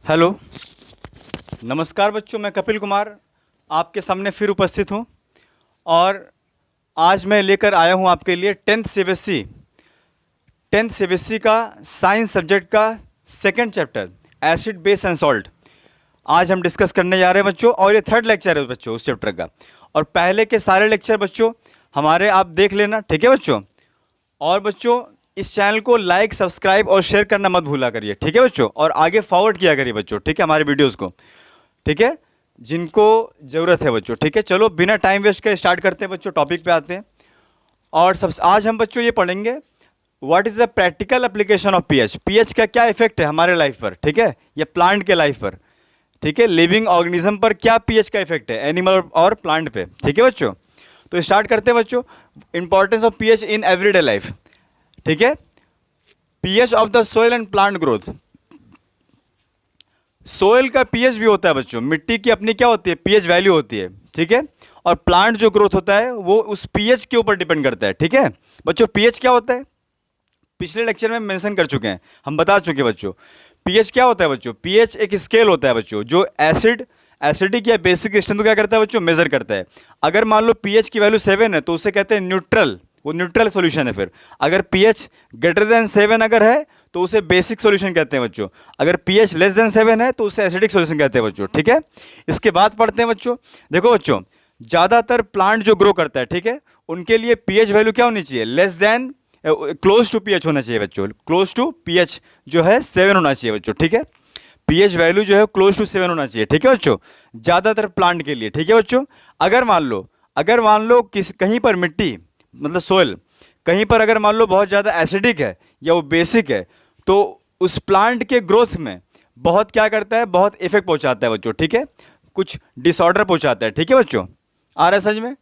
Hello, नमस्कार बच्चों। मैं कपिल कुमार आपके सामने फिर उपस्थित हूँ और आज मैं लेकर आया हूँ आपके लिए टेंथ सीबीएसई का साइंस सब्जेक्ट का second chapter acid base and salt. आज हम डिस्कस करने जा रहे हैं बच्चों, और ये थर्ड लेक्चर है बच्चों उस चैप्टर का। और पहले के सारे लेक्चर बच्चों हमारे आप देख लेना, ठीक है बच्चों। और बच्चों इस चैनल को लाइक, सब्सक्राइब और शेयर करना मत भूला करिए, ठीक है बच्चों। और आगे फॉरवर्ड किया करिए बच्चों, ठीक है, हमारे वीडियोस को, ठीक है, जिनको ज़रूरत है बच्चों, ठीक है। चलो बिना टाइम वेस्ट के स्टार्ट करते हैं बच्चों, टॉपिक पे आते हैं। और सब आज हम बच्चों ये पढ़ेंगे what is the practical application of pH. PH का क्या इफेक्ट है हमारे लाइफ पर, ठीक है, या प्लांट के लाइफ पर, ठीक है, लिविंग ऑर्गेनिज्म पर क्या पीएच का इफेक्ट है, एनिमल और प्लांट पे, ठीक है बच्चों। तो स्टार्ट करते हैं बच्चों, importance of pH in everyday life, ठीक है। PH of the soil and plant growth. Soil का पीएच भी होता है बच्चों, मिट्टी की अपनी क्या होती है, पीएच वैल्यू होती है, ठीक है। और प्लांट जो ग्रोथ होता है वो उस पीएच के ऊपर डिपेंड करता है, ठीक है बच्चों। पीएच क्या होता है पिछले लेक्चर में मेंशन कर चुके हैं, हम बता चुके हैं बच्चों। पीएच क्या होता है बच्चों, पीएच एक स्केल होता है बच्चों जो एसिडिक या बेसिक स्ट्रेंथ को क्या करता है बच्चों, मेजर करता है। अगर मान लो पीएच की वैल्यू 7 है तो उसे कहते हैं न्यूट्रल, वो न्यूट्रल सॉल्यूशन है। फिर अगर पीएच ग्रेटर देन 7 अगर है तो उसे बेसिक सॉल्यूशन कहते हैं बच्चों। अगर पीएच लेस देन 7 है तो उसे एसिडिक सॉल्यूशन कहते हैं बच्चों, ठीक है। इसके बाद पढ़ते हैं बच्चों, देखो बच्चों ज़्यादातर प्लांट जो ग्रो करता है, ठीक है, उनके लिए पीएच वैल्यू क्या होनी चाहिए, less than close to pH होना चाहिए बच्चों। क्लोज टू पीएच जो है 7 होना चाहिए बच्चों, ठीक है। पीएच वैल्यू जो है क्लोज टू 7 होना चाहिए, ठीक है बच्चों, ज़्यादातर प्लांट के लिए, ठीक है बच्चों। अगर मान लो कहीं पर मिट्टी मतलब सोइल कहीं पर अगर मान लो बहुत ज़्यादा एसिडिक है या वो बेसिक है तो उस प्लांट के ग्रोथ में बहुत क्या करता है, बहुत इफेक्ट पहुंचाता है बच्चों, ठीक है, कुछ डिसऑर्डर पहुंचाता है, ठीक है बच्चों। आ रहा है समझ में।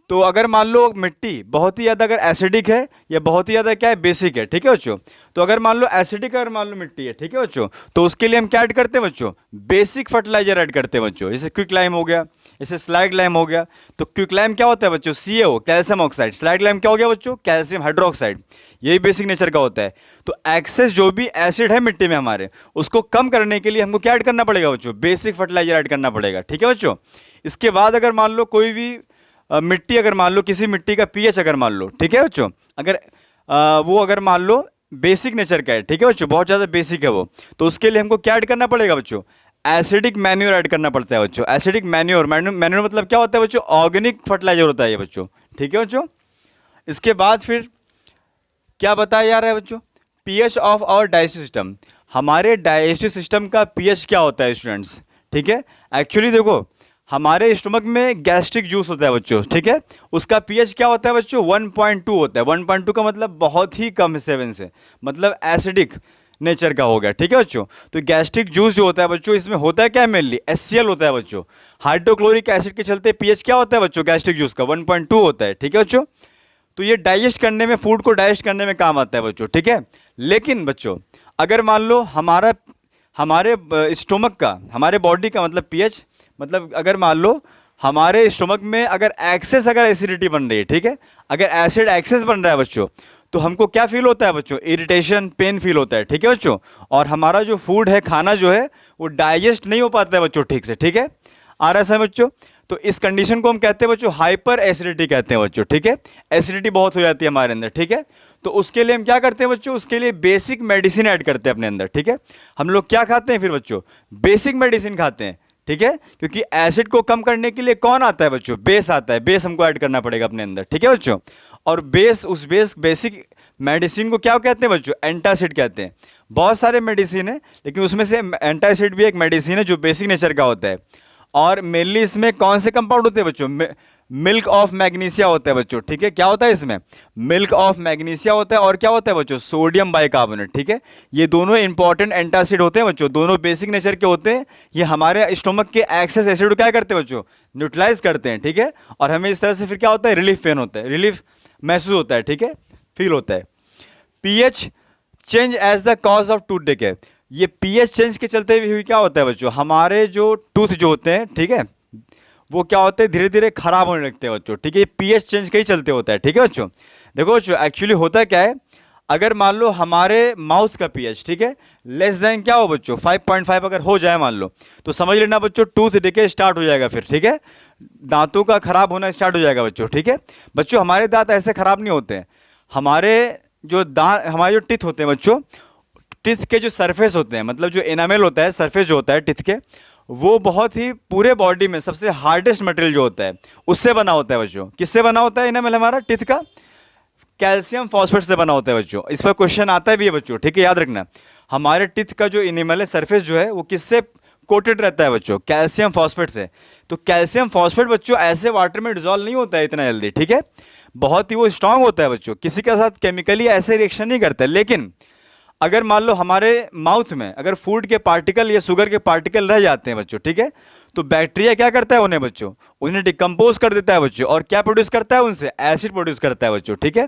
तो अगर मान लो मिट्टी बहुत ही ज़्यादा अगर एसिडिक है या बहुत ही ज़्यादा क्या है, बेसिक है, ठीक है बच्चों। तो अगर मान लो एसिडिक अगर मान लो मिट्टी है, ठीक है बच्चों, तो उसके लिए हम क्या ऐड करते हैं बच्चों, बेसिक फर्टिलाइजर ऐड करते हैं बच्चों। जैसे क्विक लाइम हो गया, जैसे स्लाइड लाइम हो गया। तो क्विक लाइम क्या होता है बच्चों, CaO, calcium oxide. Slide lime क्या हो गया बच्चों, कैल्शियम हाइड्रोक्साइड। यही बेसिक नेचर का होता है। तो एक्सेस जो भी एसिड है मिट्टी में हमारे, उसको कम करने के लिए हमको क्या ऐड करना पड़ेगा बच्चों, बेसिक फर्टिलाइजर ऐड करना पड़ेगा, ठीक है बच्चों। इसके बाद अगर मान लो कोई भी मिट्टी, अगर मान लो किसी मिट्टी का पीएच अगर मान लो, ठीक है बच्चों, अगर वो अगर मान लो बेसिक नेचर का है, ठीक है बच्चों, बहुत ज़्यादा बेसिक है वो, तो उसके लिए हमको क्या ऐड करना पड़ेगा बच्चों, एसिडिक मैन्योर ऐड करना पड़ता है बच्चों। एसिडिक मैन्योर मतलब क्या होता है बच्चों, ऑर्गेनिक फर्टिलाइजर होता है ये बच्चों, ठीक है बच्चों। इसके बाद फिर क्या बताया जा रहा है बच्चों, pH of our digestive system. हमारे डाइजेस्टिव सिस्टम का पीएच क्या होता है स्टूडेंट्स, ठीक है। एक्चुअली देखो हमारे स्टमक में गैस्ट्रिक जूस होता है बच्चों, ठीक है, उसका पीएच क्या होता है बच्चों, 1.2 होता है। 1.2 का मतलब बहुत ही कम है 7 से, मतलब एसिडिक नेचर का हो गया, ठीक है बच्चों। तो गैस्ट्रिक जूस जो होता है बच्चों, इसमें होता है क्या, मेनली HCl होता है बच्चों। हाइड्रोक्लोरिक एसिड के चलते पीएच क्या होता है बच्चों, गैस्ट्रिक जूस का 1.2 होता है, ठीक है बच्चों। तो ये डाइजेस्ट करने में, फूड को डाइजेस्ट करने में काम आता है बच्चों, ठीक है। लेकिन बच्चों अगर मान लो हमारे स्टोमक का, हमारे बॉडी का मतलब पीएच, मतलब अगर मान लो हमारे स्टोमक में अगर एसिडिटी बन रही है, ठीक है, अगर एसिड एक्सेस बन रहा है बच्चों, तो हमको क्या फील होता है बच्चों, इरिटेशन, पेन फील होता है, ठीक है बच्चों। और हमारा जो फूड है, खाना जो है, वो डाइजेस्ट नहीं हो पाता है बच्चों ठीक से, ठीक है। आ रहा है समझ बच्चों। तो इस कंडीशन को हम कहते हैं बच्चों हाइपर एसिडिटी कहते हैं बच्चों, ठीक है। एसिडिटी बहुत हो जाती है हमारे अंदर, ठीक है। तो उसके लिए हम क्या करते हैं बच्चों, उसके लिए बेसिक मेडिसिन ऐड करते हैं अपने अंदर, ठीक है। हम लोग क्या खाते हैं फिर बच्चों, बेसिक मेडिसिन खाते हैं, ठीक है, क्योंकि एसिड को कम करने के लिए कौन आता है बच्चों, बेस आता है। बेस हमको ऐड करना पड़ेगा अपने अंदर, ठीक है बच्चों। और बेसिक मेडिसिन को क्या कहते हैं बच्चों, एंटासिड कहते हैं। बहुत सारे मेडिसिन है, लेकिन उसमें से एंटासिड भी एक मेडिसिन है जो बेसिक नेचर का होता है। और मेनली इसमें कौन से कंपाउंड होते हैं बच्चों, मिल्क ऑफ मैग्नीशिया होता है बच्चों, ठीक है। क्या होता है इसमें, मिल्क ऑफ मैग्नीशिया होता है। और क्या होता है बच्चों, सोडियम बाइकार्बोनेट, ठीक है। ये दोनों इंपॉर्टेंट एंटासिड होते हैं बच्चों, दोनों बेसिक नेचर के होते हैं। ये हमारे स्टोमक के एक्सेस एसिड को क्या करते हैं बच्चों, न्यूट्रलाइज करते हैं, ठीक है। और हमें इस तरह से फिर क्या होता है, रिलीफ पेन होता है, रिलीफ महसूस होता है, ठीक है, फील होता है। PH change as the cause of tooth decay. ये पीएच चेंज के चलते भी क्या होता है बच्चों, हमारे जो टूथ जो होते हैं, ठीक है, वो क्या होते हैं, धीरे धीरे खराब होने लगते हैं बच्चों, ठीक है। पीएच चेंज के ही चलते होता है, ठीक है बच्चों। देखो बच्चों एक्चुअली होता क्या है, अगर मान लो हमारे माउथ का पीएच, ठीक है, लेस देन क्या हो बच्चों 5.5 अगर हो जाए मान लो, तो समझ लेना बच्चों टूथ डिके स्टार्ट हो जाएगा फिर, ठीक है, दांतों का खराब होना स्टार्ट हो जाएगा बच्चों, ठीक है। बच्चों हमारे दांत ऐसे खराब नहीं होते हैं, हमारे जो दांत, हमारे जो टीथ होते हैं बच्चों, टिथ के जो सरफेस होते हैं, मतलब जो एनामेल होता है, सरफेस जो होता है टिथ के, वो बहुत ही पूरे बॉडी में सबसे हार्डेस्ट मटेरियल जो होता है उससे बना होता है बच्चों। किससे बना होता है एनामेल हमारा टिथ का? कैल्शियम फॉस्फेट से बना होता है बच्चों। इस पर क्वेश्चन आता है भी है बच्चों, ठीक है, याद रखना। हमारे टिथ का जो एनिमल है, सरफेस जो है, वो किससे कोटेड रहता है बच्चों? कैल्शियम फॉस्फेट से। तो कैल्शियम फॉस्फेट बच्चों ऐसे वाटर में डिजोल्व नहीं होता है इतना जल्दी, ठीक है, बहुत ही वो स्ट्रांग होता है बच्चों, किसी के साथ केमिकली ऐसे रिएक्शन नहीं करता है। लेकिन अगर मान लो हमारे माउथ में अगर फूड के पार्टिकल या शुगर के पार्टिकल रह जाते हैं बच्चों, ठीक है, तो बैक्टीरिया क्या करता है उन्हें बच्चों? उन्हें डिकम्पोज कर देता है बच्चों, और क्या प्रोड्यूस करता है उनसे? एसिड प्रोड्यूस करता है बच्चों, ठीक है।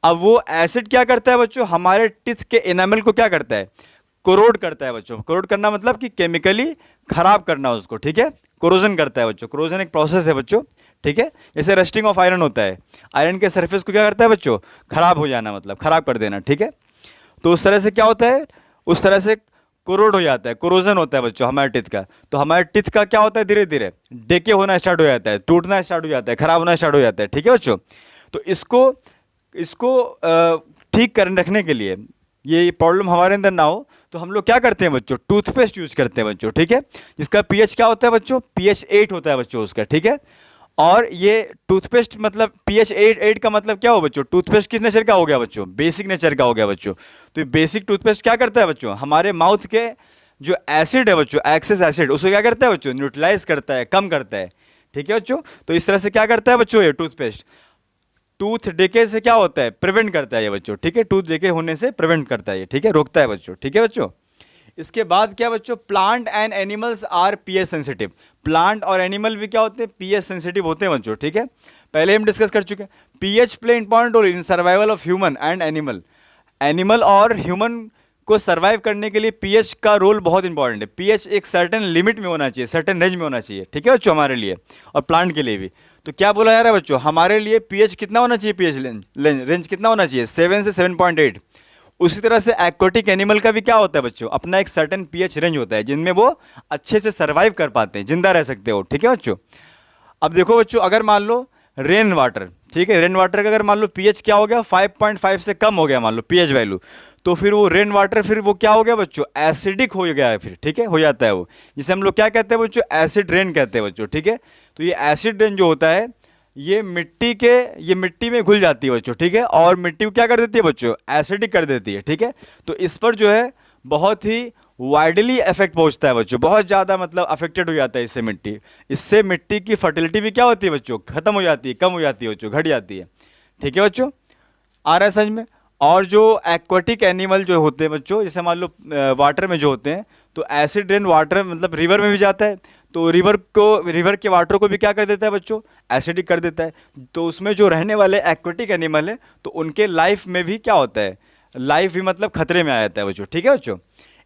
अब वो एसिड क्या करता है बच्चों? हमारे टिथ के एनामल को क्या करता है? कोरोड करता है बच्चों। कोरोड करना मतलब कि केमिकली खराब करना उसको, ठीक है, कोरोजन करता है बच्चों। कोरोजन एक प्रोसेस है बच्चों, ठीक है, जैसे रस्टिंग ऑफ आयरन होता है, आयरन के सरफेस को क्या करता है बच्चों? खराब हो जाना, मतलब खराब कर देना, ठीक है। तो उस तरह से क्या होता है, उस तरह से कोरोड हो जाता है, कोरोजन होता है बच्चों हमारे टिथ का। तो हमारे टिथ का क्या होता है? धीरे धीरे डेके होना स्टार्ट हो जाता है, टूटना स्टार्ट हो जाता है, खराब होना स्टार्ट हो जाता है, ठीक है बच्चों। तो इसको इसको ठीक करने रखने के लिए, ये प्रॉब्लम हमारे अंदर ना हो, तो हम लोग क्या करते हैं बच्चों? टूथपेस्ट यूज करते हैं बच्चों, ठीक है, जिसका पीएच क्या होता है बच्चों? पीएच 8 होता है बच्चों उसका, ठीक है। और ये टूथपेस्ट मतलब पीएच 8 का मतलब क्या हो बच्चों? टूथपेस्ट किस नेचर का हो गया बच्चों? बेसिक नेचर का हो गया बच्चों। तो ये बेसिक टूथपेस्ट क्या करता है बच्चों? हमारे माउथ के जो एसिड है बच्चों, एक्सेस एसिड, उसको क्या करता है बच्चों? न्यूट्रलाइज करता है, कम करता है, ठीक है बच्चों। तो इस तरह से क्या करता है बच्चों ये टूथपेस्ट? टूथ डिके से क्या होता है? प्रिवेंट करता है ये बच्चों, ठीक है, टूथ डिके होने से प्रिवेंट करता है ये, ठीक है, रोकता है बच्चों, ठीक है बच्चों। इसके बाद क्या बच्चों? Plant and animals are pH sensitive. Plant और एनिमल भी क्या होते हैं? पीएच सेंसिटिव होते हैं बच्चों, ठीक है, पहले हम डिस्कस कर चुके हैं। PH play important role in survival of human and animal. Animal और ह्यूमन को सर्वाइव करने के लिए पीएच का रोल बहुत इंपॉर्टेंट है। पीएच एक सर्टेन लिमिट में होना चाहिए, सर्टेन रेंज में होना चाहिए, ठीक है बच्चों, हमारे लिए और प्लांट के लिए भी। तो क्या बोला जा रहा है बच्चों? हमारे लिए पीएच कितना होना चाहिए? पीएच रेंज कितना होना चाहिए? 7 से 7.8। उसी तरह से एक्वाटिक एनिमल का भी क्या होता है बच्चों? अपना एक सर्टेन पीएच रेंज होता है जिनमें वो अच्छे से सर्वाइव कर पाते हैं, जिंदा रह सकते हो, ठीक है बच्चों। अब देखो बच्चों, अगर मान लो रेन वाटर, ठीक है, रेन वाटर का अगर मान लो पीएच क्या हो गया? 5.5 से कम हो गया मान लो पीएच वैल्यू, तो फिर वो रेन वाटर फिर वो क्या हो गया बच्चों? एसिडिक हो गया है फिर, ठीक है, हो जाता है वो, जिसे हम लोग क्या कहते हैं बच्चों? एसिड रेन कहते हैं बच्चों, ठीक है। तो ये एसिड रेन जो होता है ये मिट्टी में घुल जाती है बच्चों, ठीक है, और मिट्टी को क्या कर देती है बच्चों? एसिडिक कर देती है, ठीक है। तो इस पर जो है बहुत ही वाइडली इफेक्ट पहुंचता है बच्चों, बहुत ज़्यादा मतलब अफेक्टेड हो जाता है इससे मिट्टी। इससे मिट्टी की फर्टिलिटी भी क्या होती है बच्चों? खत्म हो जाती है, कम हो जाती है बच्चों, घट जाती है, ठीक है बच्चों, आ रहा है समझ में। और जो एक्वाटिक एनिमल जो होते हैं बच्चों, जैसे मान लो वाटर में जो होते हैं, तो एसिड रेन वाटर मतलब रिवर में भी जाता है, तो रिवर के वाटर को भी क्या कर देता है बच्चों? एसिडिक कर देता है। तो उसमें जो रहने वाले एक्वाटिक एनिमल है, तो उनके लाइफ में भी क्या होता है? लाइफ भी मतलब खतरे में आ जाता है बच्चों, ठीक है बच्चों।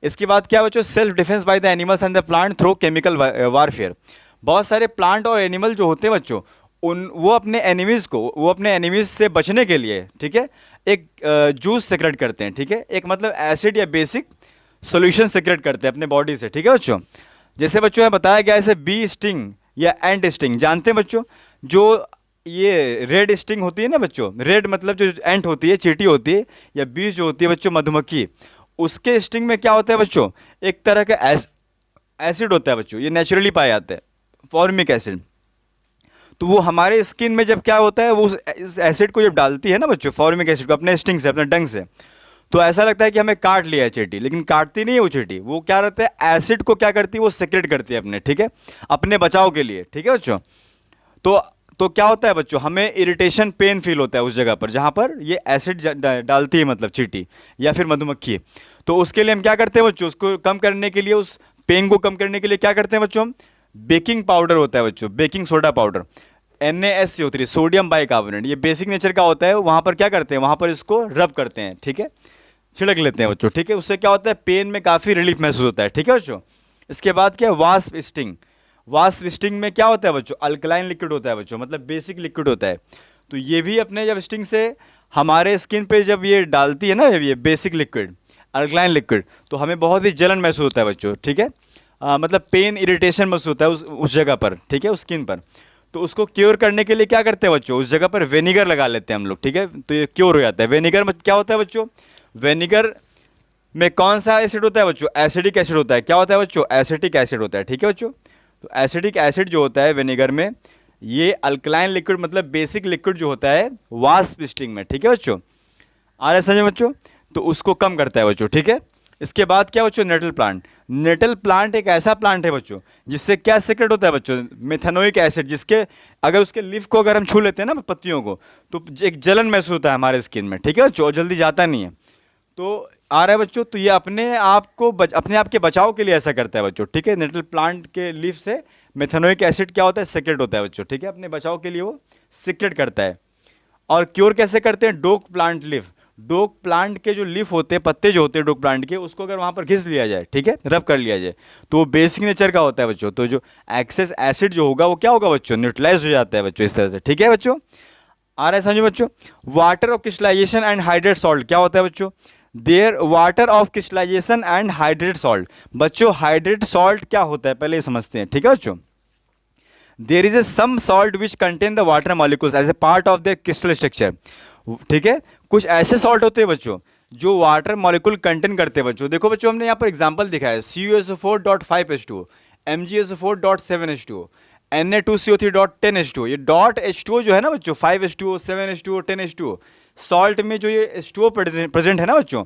इसके बाद क्या बच्चों? Self defence by the animals and the plant through chemical warfare. बहुत सारे प्लांट और एनिमल जो होते हैं बच्चों, वो अपने एनिमीज से बचने के लिए, ठीक है, एक जूस सेक्रेट करते हैं, ठीक है, एक मतलब एसिड या बेसिक सॉल्यूशन सेक्रेट करते हैं अपने बॉडी से, ठीक है बच्चों। जैसे बच्चों है बताया गया, ऐसे बी स्टिंग या एंट स्टिंग, जानते हैं बच्चों? जो ये रेड स्टिंग होती है ना बच्चों, रेड मतलब जो एंट होती है, चींटी होती है, या बी जो होती है बच्चों मधुमक्खी, उसके स्टिंग में क्या होता है बच्चों? एक तरह का एसिड होता है बच्चों, ये नेचुरली पाया जाता है, फॉर्मिक एसिड। तो वो हमारे स्किन में जब क्या होता है, वो इस एसिड को जब डालती है ना बच्चों, फॉर्मिक एसिड को अपने स्टिंग से, अपने डंग से, तो ऐसा लगता है कि हमें काट लिया है चींटी, लेकिन काटती नहीं है वो चींटी। वो क्या रहता है? एसिड को क्या करती है? वो सेक्रेट करती है अपने, ठीक है, अपने बचाव के लिए, ठीक है बच्चों। तो क्या होता है बच्चों? हमें इरिटेशन, पेन फील होता है उस जगह पर जहाँ पर ये एसिड डालती है, मतलब चींटी या फिर मधुमक्खी। तो उसके लिए हम क्या करते हैं बच्चों? उसको कम करने के लिए, उस पेन को कम करने के लिए क्या करते हैं बच्चों? हम बेकिंग पाउडर होता है बच्चों, baking soda powder, NaSCO3, sodium bicarbonate, ये बेसिक नेचर का होता है। वहाँ पर क्या करते हैं? वहाँ पर इसको रब करते हैं, ठीक है, छिड़क लेते हैं बच्चों, ठीक है। उससे क्या होता है? पेन में काफ़ी रिलीफ महसूस होता है, ठीक है बच्चों। इसके बाद क्या? Wasp sting. वास्प स्टिंग में क्या होता है बच्चों? अल्कलाइन लिक्विड होता है बच्चों, मतलब बेसिक लिक्विड होता है। तो ये भी अपने जब स्टिंग से हमारे स्किन पे जब ये डालती है ना ये बेसिक लिक्विड, अल्कलाइन लिक्विड, तो हमें बहुत ही जलन महसूस होता है बच्चों, ठीक है। मतलब पेन इरिटेशन महसूस होता है उस जगह पर, ठीक है, उस स्किन पर। तो उसको क्योर करने के लिए क्या करते हैं बच्चों, उस जगह पर विनेगर लगा लेते हैं हम लोग, ठीक है, तो ये क्योर हो जाता है। विनेगर में क्या होता है बच्चों, विनेगर में कौन सा एसिड होता है बच्चों, एसिडिक एसिड होता है। क्या होता है बच्चों, एसिटिक एसिड होता है, ठीक है बच्चों। तो एसिडिक एसिड जो होता है विनेगर में, ये अल्कलाइन लिक्विड मतलब बेसिक लिक्विड जो होता है वास्प स्टिंग में, ठीक है बच्चों, आ रहा है समझ बच्चों, तो उसको कम करता है बच्चों, ठीक है। इसके बाद क्या बच्चों, नेटल प्लांट। नेटल प्लांट एक ऐसा प्लांट है बच्चों जिससे क्या सीक्रेट होता है बच्चों, मेथेनोइक एसिड, जिसके अगर उसके लीफ को अगर हम छू लेते हैं ना पत्तियों को, तो एक जलन महसूस होता है हमारे स्किन में, ठीक है बच्चों, और जल्दी जाता नहीं है। तो आ रहा है बच्चों, तो ये अपने आप को अपने आप के बचाव के लिए ऐसा करता है बच्चों, ठीक है। नेटल प्लांट के लीफ से मेथेनोइक एसिड क्या होता है, सीक्रेट होता है बच्चों, ठीक है, अपने बचाव के लिए वो सीक्रेट करता है। और क्योर कैसे करते हैं, डोक प्लांट लीफ, डोक प्लांट के जो लीफ होते हैं, पत्ते जो होते हैं डोक प्लांट के, उसको अगर वहाँ पर घिस लिया जाए, ठीक है, रब कर लिया जाए, तो वो बेसिक नेचर का होता है बच्चों। तो जो एक्सेस एसिड जो होगा वो क्या होगा बच्चों, न्यूट्रलाइज हो जाता है बच्चों, इस तरह से, ठीक है बच्चों, आ रहा है समझो बच्चों। Water of crystallisation and hydrate salt क्या होता है बच्चों, there water of crystallisation and hydrate salt. बच्चों हाइड्रेट सॉल्ट क्या होता है पहले ये समझते हैं, ठीक है बच्चों। There is a some salt which contain the water molecules as a part of their crystal structure, ठीक है। कुछ ऐसे सॉल्ट होते हैं बच्चों जो वाटर मॉलिक्यूल कंटेन करते हैं बच्चों। देखो बच्चों, हमने यहाँ पर एग्जांपल दिखाया है, CuSO4.5H2O, MgSO4.7H2O, Na2CO3.10H2O। ये .H2O जो है ना बच्चों, 5H2O, 7H2O, 10H2O, सॉल्ट में जो ये H2O प्रेजेंट है ना बच्चों,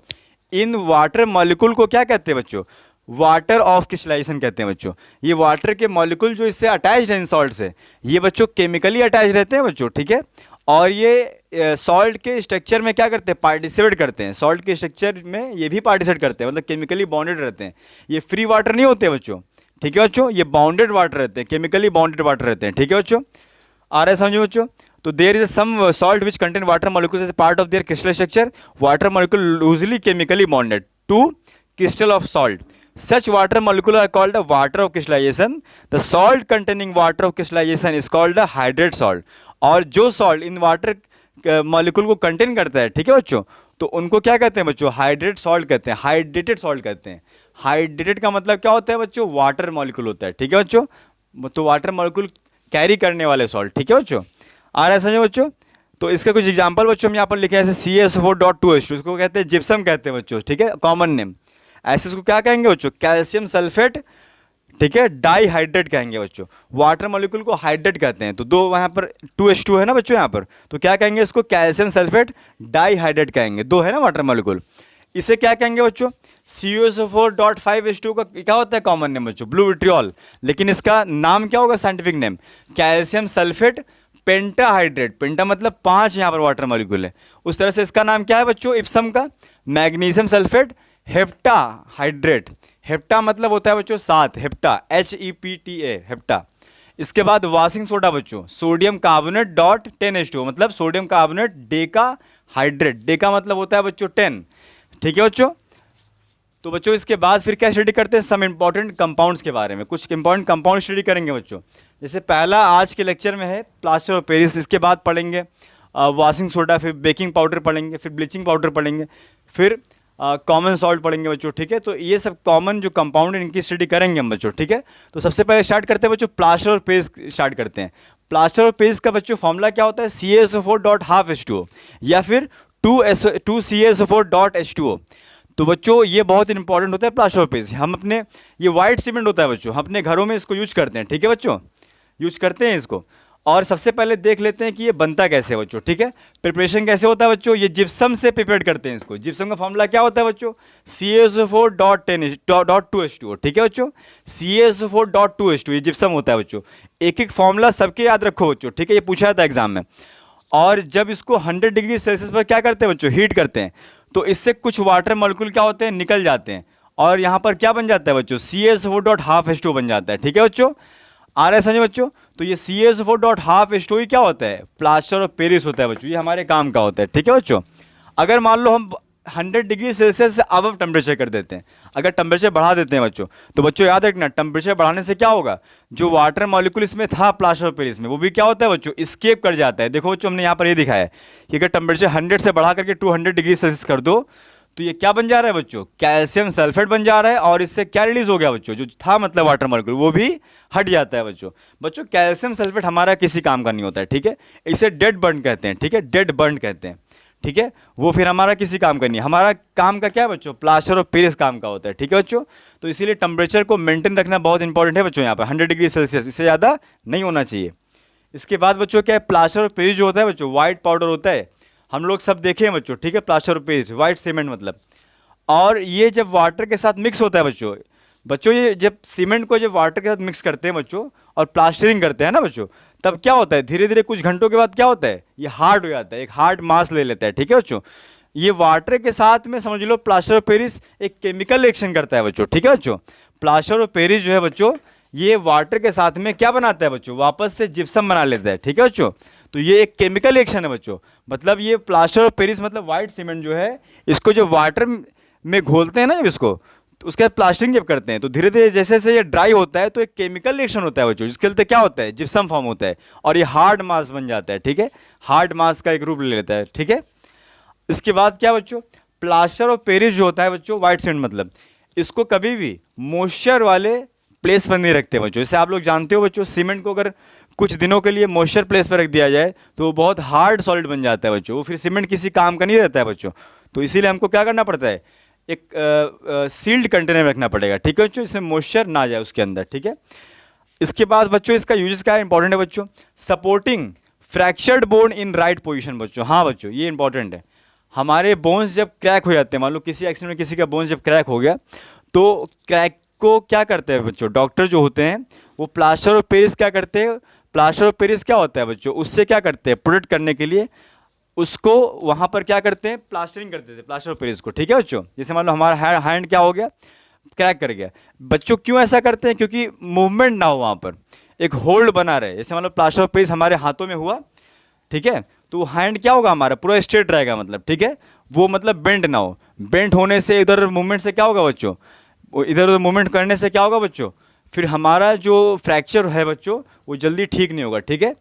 इन वाटर मॉलिक्यूल को क्या कहते हैं बच्चों, वाटर ऑफ क्रिस्टलाइजेशन कहते हैं बच्चों। ये वाटर के मॉलिक्यूल जो इससे अटैच्ड हैं इन सॉल्ट से, ये बच्चों केमिकली अटैच रहते हैं बच्चों, ठीक है। और ये सॉल्ट के स्ट्रक्चर में क्या करते हैं, पार्टिसिपेट करते हैं, सॉल्ट के स्ट्रक्चर में ये भी पार्टिसिपेट करते हैं, मतलब केमिकली बॉन्डेड रहते हैं। ये फ्री वाटर नहीं होते बच्चों, ठीक है बच्चों, ये बाउंडेड वाटर रहते हैं, केमिकली बाउंडेड वाटर रहते हैं, ठीक है बच्चों, आ रहा है समझो बच्चों। तो there is some salt which contain water molecules as part of their crystal structure, water molecule loosely chemically bonded to crystal of salt, such water molecule are called a water of crystallization, the salt containing water of crystallization is called a hydrate salt। और जो salt in water molecule को contain करता है, ठीक है बच्चों, तो उनको क्या कहते हैं बच्चों, हाइड्रेट सॉल्ट कहते हैं, हाइड्रेटेड सॉल्ट कहते हैं। हाइड्रेटेड का मतलब क्या होता है बच्चों, वाटर मॉलिक्यूल होता है, ठीक है बच्चों, तो वाटर मॉलिक्यूल कैरी करने वाले सॉल्ट, ठीक है बच्चों, आ रहा है समझो बच्चों। तो इसका कुछ एग्जाम्पल बच्चों हम यहाँ पर लिखे हैं, जैसे CaSO4.2H2, इसको कहते हैं जिप्सम कहते हैं बच्चों, ठीक है, कॉमन नेम। ऐसे इसको क्या कहेंगे बच्चों, कैल्शियम सल्फेट, ठीक है, डाईहाइड्रेट कहेंगे बच्चों। वाटर मॉलिक्यूल को हाइड्रेट कहते हैं, तो दो वहाँ पर 2H2 है ना बच्चों यहाँ पर, तो क्या कहेंगे इसको, कैल्शियम सल्फेट डाईहाइड्रेट कहेंगे, दो है ना वाटर मॉलिक्यूल। इसे क्या कहेंगे बच्चों, CuSO4.5H2 का क्या होता है कॉमन नेम बच्चों, ब्लू विट्रियोल, लेकिन इसका नाम क्या होगा scientific name, calcium sulphate pentahydrate. Penta मतलब 5 यहाँ पर वाटर मॉलिक्यूल है, उस तरह से इसका नाम क्या है बच्चों, इप्सम का magnesium sulphate hepta hydrate. Hepta मतलब होता है बच्चों 7, हेप्टा HEPTA हेप्टा। इसके बाद वाशिंग सोडा बच्चों, सोडियम कार्बोनेट .10H2O, मतलब sodium carbonate Deka hydrate, Deka मतलब होता है बच्चों 10, ठीक है बच्चों। तो बच्चों इसके बाद फिर क्या स्टडी करते हैं, सम इंपॉर्टेंट कंपाउंड्स के बारे में, कुछ इंपॉर्टेंट कंपाउंड स्टडी करेंगे बच्चों। जैसे पहला आज के लेक्चर में है प्लास्टर ऑफ पेरिस, इसके बाद पढ़ेंगे वाशिंग सोडा, फिर बेकिंग पाउडर पढ़ेंगे, फिर ब्लीचिंग पाउडर पढ़ेंगे, फिर कॉमन सॉल्ट पढ़ेंगे बच्चों, ठीक है। तो ये सब कॉमन जो कंपाउंड है इनकी स्टडी करेंगे हम बच्चों, ठीक है। तो सबसे पहले स्टार्ट करते हैं बच्चों, प्लास्टर और पेरिस स्टार्ट करते हैं। प्लास्टर और पेरिस का बच्चों फॉर्मूला क्या होता है, CaSO4.5H2O या फिर 2CaSO4.H2O। तो बच्चों ये बहुत इंपॉर्टेंट होता है प्लास्टर ऑफ पेरिस। हम अपने ये वाइट सीमेंट होता है बच्चों, हम अपने घरों में इसको यूज करते हैं, ठीक है बच्चों, यूज करते हैं इसको। और सबसे पहले देख लेते हैं कि ये बनता कैसे है बच्चों, ठीक है, प्रिपरेशन कैसे होता है बच्चों। ये जिप्सम से प्रिपेयर करते हैं इसको। जिप्सम का फॉर्मूला क्या होता है बच्चों, CaSO4.2H2O, ठीक है बच्चों, CaSO4.2H2 ये जिप्सम होता है बच्चों। एक एक फॉर्मूला सबके याद रखो बच्चों, ठीक है, ये पूछा जाता है एग्जाम में। और जब इसको 100 डिग्री सेल्सियस पर क्या करते हैं बच्चों, हीट करते हैं, तो इससे कुछ वाटर मॉलिक्यूल क्या होते हैं, निकल जाते हैं, और यहाँ पर क्या बन जाता है बच्चों, CaSO4.5H2O बन जाता है, ठीक है बच्चों, आ रहा है समझे बच्चों। तो ये CaSO4.5H2O ही क्या होता है, प्लास्टर ऑफ पेरिस होता है बच्चों, ये हमारे काम का होता है, ठीक है बच्चों। अगर मान लो हम 100 डिग्री सेल्सियस से अबव टेम्परेचर कर देते हैं। अगर टेम्परेचर बढ़ा देते हैं बच्चों, तो बच्चों याद रखना टेम्परेचर बढ़ाने से क्या होगा, जो वाटर मॉलिक्यूल इसमें था प्लास्टर ऑफ पेरिस में, वो भी क्या होता है बच्चों, इस्केप कर जाता है। देखो बच्चों हमने यहाँ पर ये दिखाया है कि अगर टेम्परेचर 100 से बढ़ा करके 200 डिग्री सेल्सियस कर दो, तो ये क्या बन जा रहा है बच्चों, कैल्शियम सल्फेट बन जा रहा है। और इससे क्या रिलीज हो गया बच्चों, जो था मतलब वाटर मॉलिक्यूल वो भी हट जाता है बच्चों। बच्चों कैल्शियम सल्फेट हमारा किसी काम का नहीं होता है, ठीक है, इसे डेड बर्न कहते हैं, ठीक है, डेड बर्न कहते हैं, ठीक है, वो फिर हमारा किसी काम का नहीं है। हमारा काम का क्या है बच्चों, प्लास्टर ऑफ पेरिस काम का होता है, ठीक है बच्चों। तो इसीलिए टेम्परेचर को मेंटेन रखना बहुत इंपॉर्टेंट है बच्चों, यहाँ पर 100 डिग्री सेल्सियस, इससे ज़्यादा नहीं होना चाहिए। इसके बाद बच्चों क्या है, प्लास्टर ऑफ पेरिस जो होता है बच्चों, वाइट पाउडर होता है, हम लोग सब देखे हैं बच्चों, ठीक है, plaster of Paris white cement मतलब। और ये जब वाटर के साथ मिक्स होता है बच्चों, ये जब सीमेंट को जब वाटर के साथ मिक्स करते हैं बच्चों और प्लास्टरिंग करते हैं ना बच्चों, तब क्या होता है, धीरे धीरे कुछ घंटों के बाद क्या होता है, ये हार्ड हो जाता है, एक हार्ड मास ले लेता है, ठीक है बच्चों। ये वाटर के साथ में समझ लो प्लास्टर ऑफ पेरिस एक केमिकल रिएक्शन करता है बच्चों, ठीक है बच्चों। प्लास्टर ऑफ पेरिस जो है बच्चों, ये वाटर के साथ में क्या बनाता है बच्चों, वापस से जिप्सम बना लेता है, ठीक है बच्चों। तो ये एक केमिकल रिएक्शन है बच्चों, मतलब ये प्लास्टर ऑफ पेरिस मतलब वाइट सीमेंट जो है, इसको जो वाटर में घोलते हैं ना जब इसको, तो उसके बाद प्लास्टरिंग जब करते हैं, तो धीरे धीरे जैसे जैसे ये ड्राई होता है, तो एक केमिकल रिएक्शन होता है बच्चों, जिसके चलते क्या होता है, जिप्सम फॉर्म होता है और ये हार्ड मास बन जाता है, ठीक है, हार्ड मास का एक रूप ले लेता है, ठीक है। इसके बाद क्या बच्चों, प्लास्टर ऑफ पेरिस जो होता है बच्चों, वाइट सीमेंट मतलब, इसको कभी भी मॉइस्चर वाले प्लेस पर नहीं रखते बच्चों। जैसे आप लोग जानते हो बच्चों, सीमेंट को अगर कुछ दिनों के लिए मॉइस्चर प्लेस पर रख दिया जाए तो वो बहुत हार्ड सॉलिड बन जाता है बच्चों, वो फिर सीमेंट किसी काम का नहीं रहता है बच्चों। तो इसीलिए हमको क्या करना पड़ता है, एक सील्ड कंटेनर में रखना पड़ेगा, ठीक है बच्चों, इसमें मॉइस्चर ना जाए उसके अंदर, ठीक है। इसके बाद बच्चों इसका यूजेस क्या है, इंपॉर्टेंट है बच्चों, supporting fractured bone in right position बच्चों। हाँ बच्चों ये इंपॉर्टेंट है, हमारे बोन्स जब क्रैक हो जाते हैं, मान लो किसी एक्सीडेंट में किसी का बोन्स जब क्रैक हो गया, तो क्रैक को क्या करते हैं बच्चों, डॉक्टर जो होते हैं वो प्लास्टर ऑफ पेरिस क्या करते हैं, प्लास्टर ऑफ पेरिस क्या होता है बच्चों, उससे क्या करते हैं, प्रोटेक्ट करने के लिए उसको वहाँ पर क्या करते हैं, प्लास्टरिंग करते थे प्लास्टर ऑफ पेरिस को, ठीक है बच्चों। जैसे मान लो हमारा हैंड क्या हो गया, क्रैक कर गया बच्चों, क्यों ऐसा करते हैं, क्योंकि मूवमेंट ना हो वहाँ पर, एक होल्ड बना रहे। जैसे मान लो प्लास्टर ऑफ पेरिस हमारे हाथों में हुआ, ठीक है, तो हैंड क्या होगा हमारा पूरा स्ट्रेट रहेगा, मतलब ठीक है, वो मतलब बेंड ना हो, बेंड होने से इधर मूवमेंट से क्या होगा बच्चों, इधर उधर मूवमेंट करने से क्या होगा बच्चों, फिर हमारा जो फ्रैक्चर है बच्चों वो जल्दी ठीक नहीं होगा, ठीक है।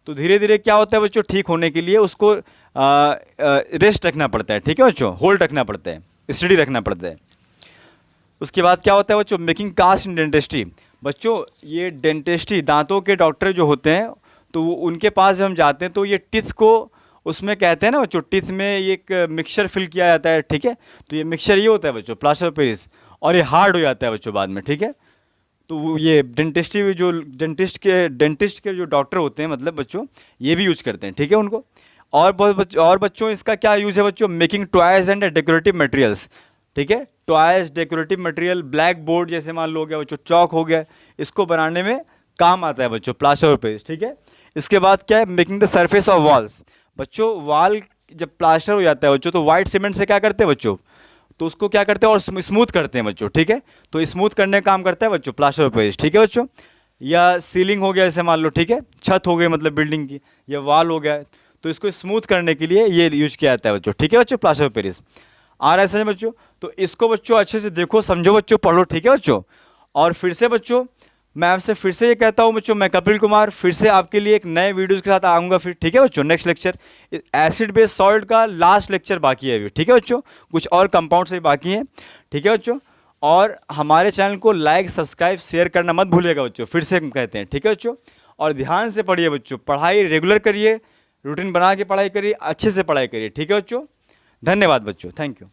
तो धीरे धीरे क्या होता है बच्चों, ठीक होने के लिए उसको रेस्ट रखना पड़ता है, ठीक है बच्चों, होल्ड रखना पड़ता है, स्टडी रखना पड़ता है। उसके बाद क्या होता है बच्चों, मेकिंग कास्ट इन डेंटिस्ट्री बच्चों, ये डेंटिस्ट्री दांतों के डॉक्टर जो होते हैं, तो उनके पास जब हम जाते हैं तो ये टिथ को उसमें कहते हैं ना बच्चों, टिथ में ये एक मिक्सचर फिल किया जाता है, ठीक है। तो ये मिक्सचर ये होता है बच्चों प्लास्टर ऑफ पेरिस, और ये हार्ड हो जाता है बच्चों बाद में, ठीक है। तो ये डेंटिस्ट्री जो डेंटिस्ट के जो डॉक्टर होते हैं मतलब बच्चों, ये भी यूज करते हैं, ठीक है उनको। और बच्चों इसका क्या यूज़ है बच्चों, making toys and decorative materials, ठीक है, toys decorative material, black board जैसे मान लो हो गया बच्चों, चौक हो गया, इसको बनाने में काम आता है बच्चों प्लास्टर ऑफ पेरिस, ठीक है। इसके बाद क्या है, making the surface of walls बच्चों, वॉल जब प्लास्टर हो जाता है बच्चों, तो वाइट सीमेंट से क्या करते हैं बच्चों, तो उसको क्या करते हैं और स्मूथ करते हैं बच्चों, ठीक है। तो स्मूथ करने का काम करता है बच्चों प्लास्टर ऑफ पेरिस, ठीक है बच्चों। या सीलिंग हो गया जैसे मान लो, ठीक है, छत हो गई मतलब बिल्डिंग की, या वॉल हो गया, तो इसको स्मूथ करने के लिए ये यूज किया जाता है बच्चों, ठीक है बच्चों, प्लास्टर ऑफ पेरिस। आ रहा है समझ बच्चों, तो इसको बच्चों अच्छे से देखो, समझो बच्चों, पढ़ो, ठीक है बच्चों। और फिर से बच्चों मैं आपसे फिर से ये कहता हूँ बच्चों, मैं कपिल कुमार फिर से आपके लिए एक नए वीडियोज़ के साथ आऊँगा फिर, ठीक है बच्चों। Next lecture acid base salt का लास्ट लेक्चर बाकी है अभी, ठीक है बच्चों, कुछ और कंपाउंड से बाकी हैं, ठीक है बच्चों। और हमारे चैनल को लाइक सब्सक्राइब शेयर करना मत भूलिएगा बच्चों, फिर से हम कहते हैं, ठीक है बच्चों। और ध्यान से पढ़िए बच्चों, पढ़ाई रेगुलर करिए, रूटीन बना के पढ़ाई करिए, अच्छे से पढ़ाई करिए, ठीक है बच्चों। धन्यवाद बच्चों, थैंक यू।